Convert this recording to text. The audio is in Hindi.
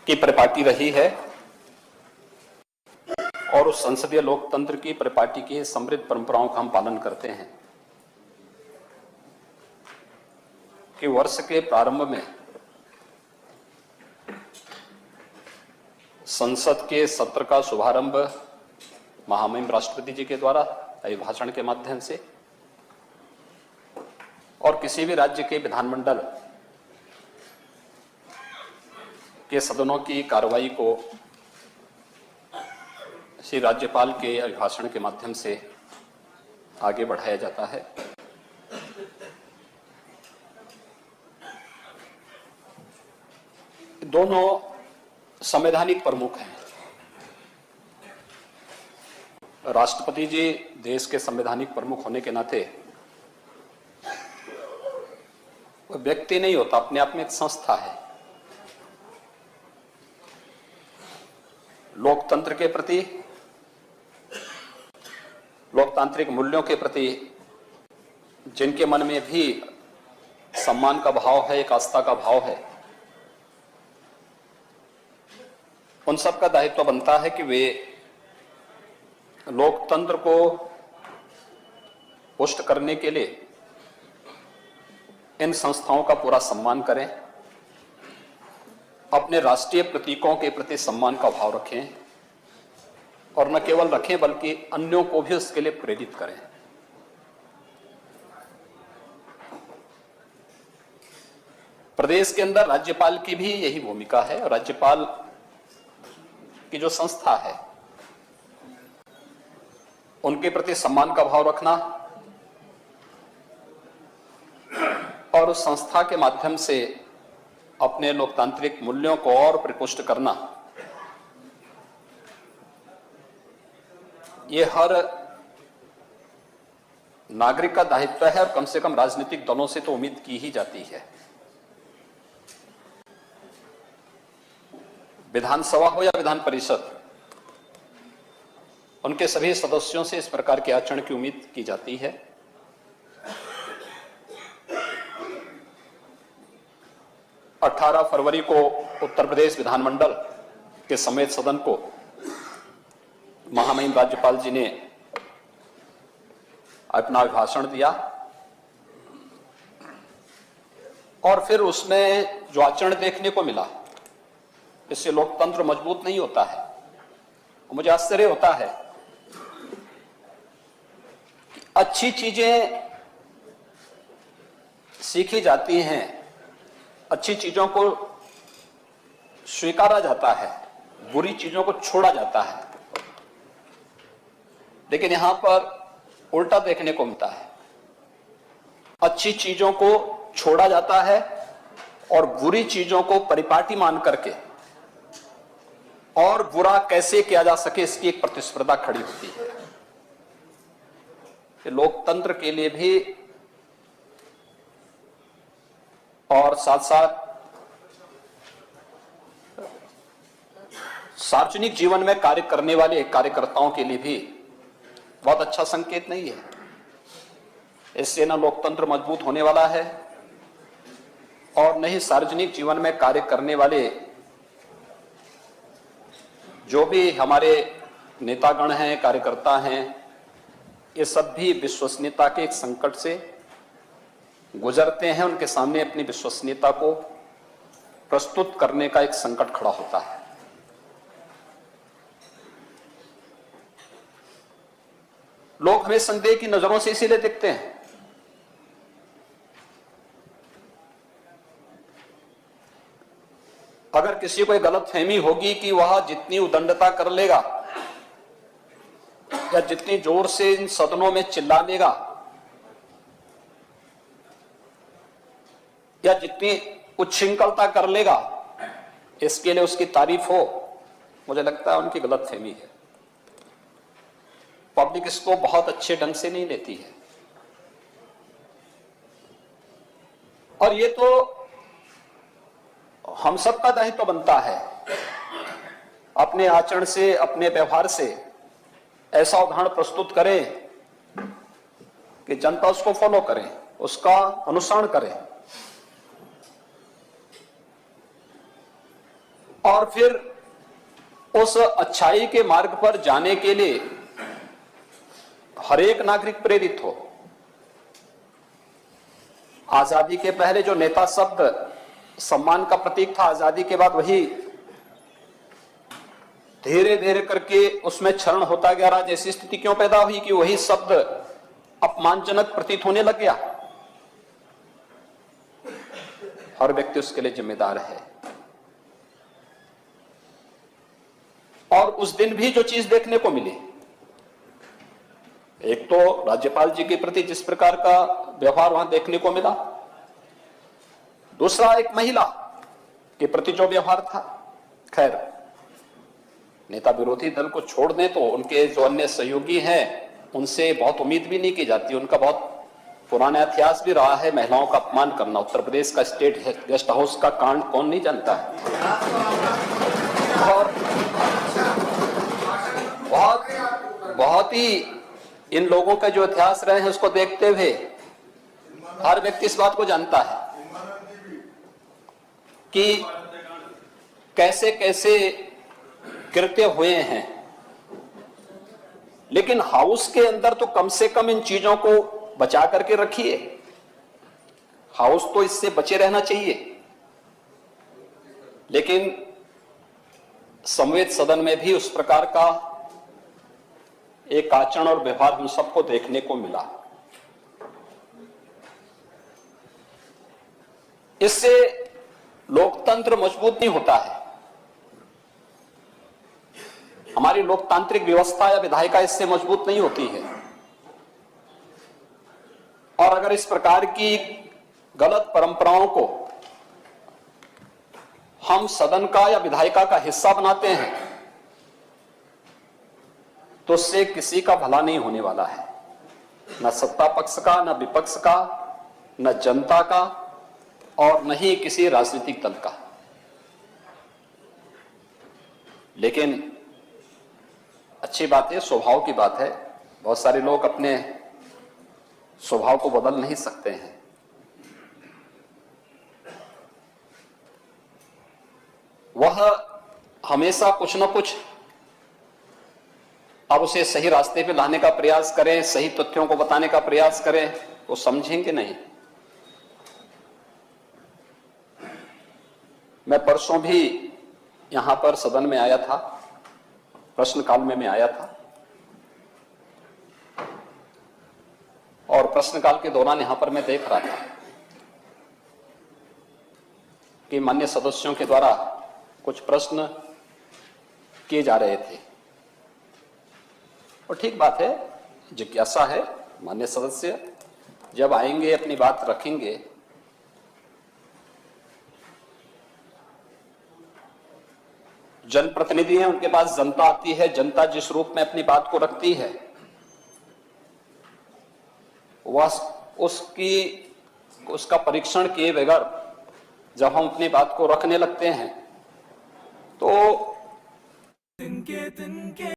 की परिपाटी रही है और उस संसदीय लोकतंत्र की परिपाटी की समृद्ध परंपराओं का हम पालन करते हैं कि वर्ष के प्रारंभ में संसद के सत्र का शुभारंभ महामहिम राष्ट्रपति जी के द्वारा अभिभाषण के माध्यम से और किसी भी राज्य के विधानमंडल के सदनों की कार्रवाई को श्री राज्यपाल के अभिभाषण के माध्यम से आगे बढ़ाया जाता है। दोनों संवैधानिक प्रमुख हैं। राष्ट्रपति जी देश के संवैधानिक प्रमुख होने के नाते वह व्यक्ति नहीं होता, अपने आप में एक संस्था है। लोकतंत्र के प्रति, लोकतांत्रिक मूल्यों के प्रति जिनके मन में भी सम्मान का भाव है, एक आस्था का भाव है, उन सब का दायित्व बनता है कि वे लोकतंत्र को पुष्ट करने के लिए इन संस्थाओं का पूरा सम्मान करें, अपने राष्ट्रीय प्रतीकों के प्रति सम्मान का भाव रखें और न केवल रखें बल्कि अन्यों को भी उसके लिए प्रेरित करें। प्रदेश के अंदर राज्यपाल की भी यही भूमिका है। राज्यपाल की जो संस्था है उनके प्रति सम्मान का भाव रखना और उस संस्था के माध्यम से अपने लोकतांत्रिक मूल्यों को और प्रपुष्ट करना, ये हर नागरिक का दायित्व है और कम से कम राजनीतिक दलों से तो उम्मीद की ही जाती है। विधानसभा हो या विधान परिषद, उनके सभी सदस्यों से इस प्रकार के आचरण की उम्मीद की जाती है। अठारह फरवरी को उत्तर प्रदेश विधानमंडल के समेत सदन को महामहिम राज्यपाल जी ने अपना अभिभाषण दिया और फिर उसमें जो आचरण देखने को मिला, इससे लोकतंत्र मजबूत नहीं होता है। मुझे आश्चर्य होता है कि अच्छी चीजें सीखी जाती हैं, अच्छी चीजों को स्वीकारा जाता है, बुरी चीजों को छोड़ा जाता है, लेकिन यहां पर उल्टा देखने को मिलता है। अच्छी चीजों को छोड़ा जाता है और बुरी चीजों को परिपाटी मान करके और बुरा कैसे किया जा सके इसकी एक प्रतिस्पर्धा खड़ी होती है। ये लोकतंत्र के लिए भी और साथ साथ सार्वजनिक जीवन में कार्य करने वाले कार्यकर्ताओं के लिए भी बहुत अच्छा संकेत नहीं है। इससे न लोकतंत्र मजबूत होने वाला है और न ही सार्वजनिक जीवन में कार्य करने वाले जो भी हमारे नेतागण हैं, कार्यकर्ता हैं, ये सब भी विश्वसनीयता के एक संकट से गुजरते हैं। उनके सामने अपनी विश्वसनीयता को प्रस्तुत करने का एक संकट खड़ा होता है। लोग हमें संदेह की नजरों से इसीलिए देखते हैं अगर किसी को गलतफहमी होगी कि वह जितनी उदंडता कर लेगा या जितनी जोर से इन सदनों में चिल्ला लेगा या जितनी उच्छृंखलता कर लेगा, इसके लिए उसकी तारीफ हो, मुझे लगता है उनकी गलतफहमी है। पब्लिक इसको बहुत अच्छे ढंग से नहीं लेती है और ये तो हम सब का दायित्व बनता है अपने आचरण से, अपने व्यवहार से ऐसा उदाहरण प्रस्तुत करें कि जनता उसको फॉलो करे, उसका अनुसरण करे। और फिर उस अच्छाई के मार्ग पर जाने के लिए हर एक नागरिक प्रेरित हो। आजादी के पहले जो नेता शब्द सम्मान का प्रतीक था, आजादी के बाद वही धीरे धीरे करके उसमें क्षरण होता गया। आज ऐसी स्थिति क्यों पैदा हुई कि वही शब्द अपमानजनक प्रतीत होने लग गया? हर व्यक्ति उसके लिए जिम्मेदार है। और उस दिन भी जो चीज देखने को मिली, एक तो राज्यपाल जी के प्रति जिस प्रकार का व्यवहार वहां देखने को मिला, दूसरा एक महिला के प्रति जो व्यवहार था। खैर, नेता विरोधी दल को छोड़ दें तो उनके जो अन्य सहयोगी हैं उनसे बहुत उम्मीद भी नहीं की जाती। उनका बहुत पुराना इतिहास भी रहा है महलाओं का अपमान करना। उत्तर प्रदेश का स्टेट गेस्ट हाउस का कांड कौन नहीं जानता है। और बहुत ही इन लोगों का जो इतिहास रहे हैं उसको देखते हुए हर व्यक्ति इस बात को जानता है कि कैसे कैसे कृत्य हुए हैं। लेकिन हाउस के अंदर तो कम से कम इन चीजों को बचा करके रखिए। हाउस तो इससे बचे रहना चाहिए, लेकिन संवेद सदन में भी उस प्रकार का एक आचरण और व्यवहार हम सबको देखने को मिला। इससे लोकतंत्र मजबूत नहीं होता है। हमारी लोकतांत्रिक व्यवस्था या विधायिका इससे मजबूत नहीं होती है। और अगर इस प्रकार की गलत परंपराओं को हम सदन का या विधायिका का हिस्सा बनाते हैं तो उससे किसी का भला नहीं होने वाला है, न सत्ता पक्ष का, न विपक्ष का, न जनता का, और न ही किसी राजनीतिक दल का। लेकिन अच्छी बात है, स्वभाव की बात है। बहुत सारे लोग अपने स्वभाव को बदल नहीं सकते हैं। वह हमेशा कुछ न कुछ अब उसे सही रास्ते पे लाने का प्रयास करें, सही तथ्यों को बताने का प्रयास करें, वो समझेंगे नहीं। मैं परसों भी यहां पर सदन में आया था, प्रश्नकाल में मैं आया था, और प्रश्नकाल के दौरान यहां पर मैं देख रहा था कि माननीय सदस्यों के द्वारा कुछ प्रश्न किए जा रहे थे। और ठीक बात है, जिज्ञासा है। माननीय सदस्य जब आएंगे अपनी बात रखेंगे, जनप्रतिनिधि हैं, उनके पास जनता आती है। जनता जिस रूप में अपनी बात को रखती है वह उसका परीक्षण किए बगैर जब हम अपनी बात को रखने लगते हैं तो